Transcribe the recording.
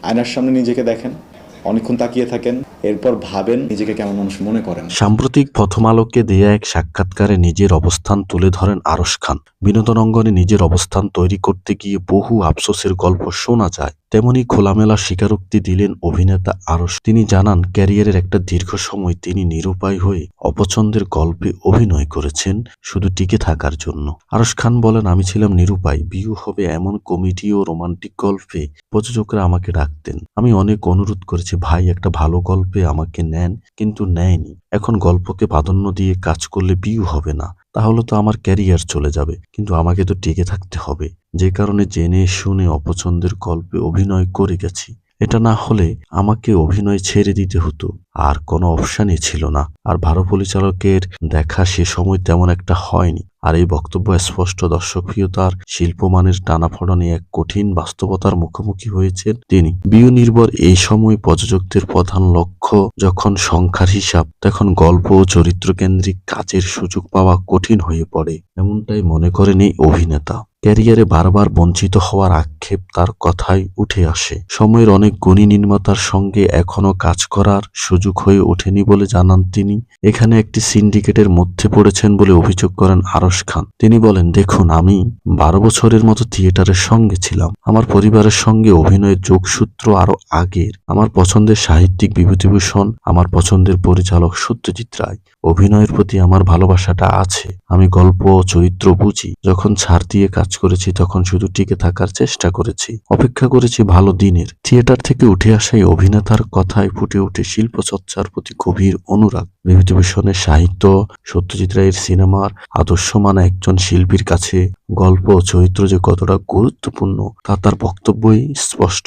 আয়নার সামনে নিজেকে দেখেন, অনেকক্ষণ তাকিয়ে থাকেন, এরপর ভাবেন নিজেকে কেমন মানুষ মনে করেন। সাম্প্রতিক প্রথম আলোকে দেয়া এক সাক্ষাৎকারে নিজের অবস্থান তুলে ধরেন আরশ খান। বিনোদন অঙ্গনে নিজের অবস্থান তৈরি করতে গিয়ে বহু আফসোসের গল্প শোনা যায়, তেমনি খোলামেলা স্বীকারোক্তি দিলেন অভিনেতা আরশ। তিনি জানান, ক্যারিয়ারের একটা দীর্ঘ সময় তিনি নিরুপায় হয়ে অপছন্দের গল্পে অভিনয় করেছেন শুধু টিকে থাকার জন্য। আরশ খান বলেন, আমি ছিলাম নিরুপায়। বিয়ে হবে এমন কমেডি ও রোমান্টিক গল্পে প্রযোজকরা আমাকে ডাকতেন। আমি অনেক অনুরোধ করেছি, ভাই একটা ভালো গল্পে আমাকে নেন, কিন্তু নেয়নি। এখন গল্পকে প্রাধান্য দিয়ে কাজ করলে বিয়ে হবে না, তাহলে তো আমার ক্যারিয়ার চলে যাবে, কিন্তু আমাকে তো টিকে থাকতে হবে। যে কারণে জেনে শুনে অপছন্দের গল্পে অভিনয় করে গেছি। এটা না হলে আমাকে অভিনয় ছেড়ে দিতে হতো, আর কোনো অপশানই ছিল না। আর ভালো পরিচালকের দেখা সে সময় তেমন একটা হয়নি। আর এই বক্তব্য স্পষ্ট, দর্শকপ্রিয়তার শিল্পমানের টানাফোড়েনে এক কঠিন বাস্তবতার মুখোমুখি হয়েছেন তিনি। বিয়ে নির্ভর এই সময় প্রযোজকদের প্রধান লক্ষ্য যখন সংখ্যার হিসাব, তখন গল্প ও চরিত্র কেন্দ্রিক কাজের সুযোগ পাওয়া কঠিন হয়ে পড়ে, এমনটাই মনে করেন এই অভিনেতা। ক্যারিয়ারে বারবার বঞ্চিত হওয়ার আক্ষেপ তার কথায় উঠে আসে। সময়ের অনেক গুণী নির্মাতার সঙ্গে এখনো কাজ করার সুযোগ হয়ে ওঠেনি বলে জানান তিনি। এখানে একটি সিন্ডিকেটের মধ্যে পড়েছেন বলে অভিযোগ করেন আরশ খান। তিনি বলেন, দেখুন, আমি 12 বছরের মতো থিয়েটারের সঙ্গে ছিলাম। আমার পরিবারের সঙ্গে অভিনয়ের যোগসূত্র আরো আগের। আমার পছন্দের সাহিত্যিক বিভূতিভূষণ, আমার পছন্দের পরিচালক সত্যজিৎ রায়। অভিনয়ের প্রতি আমার ভালোবাসাটা আছে। আমি গল্প ও চরিত্র বুঝি। যখন ছাড় দিয়ে কাজ করেছি তখন শুধু টিকে থাকার চেষ্টা করেছি, অপেক্ষা করেছি ভালো দিনের। থিয়েটার থেকে উঠে আসা এই অভিনেতার কথায় ফুটে ওঠে শিল্পচর্চার প্রতি গভীর অনুরাগ। বিভূতিভূষণের সাহিত্য, সত্যজিৎ রায়ের সিনেমার আদর্শ মানা একজন শিল্পীর কাছে গল্প ও চরিত্র যে কতটা গুরুত্বপূর্ণ তা তার বক্তব্যই স্পষ্ট।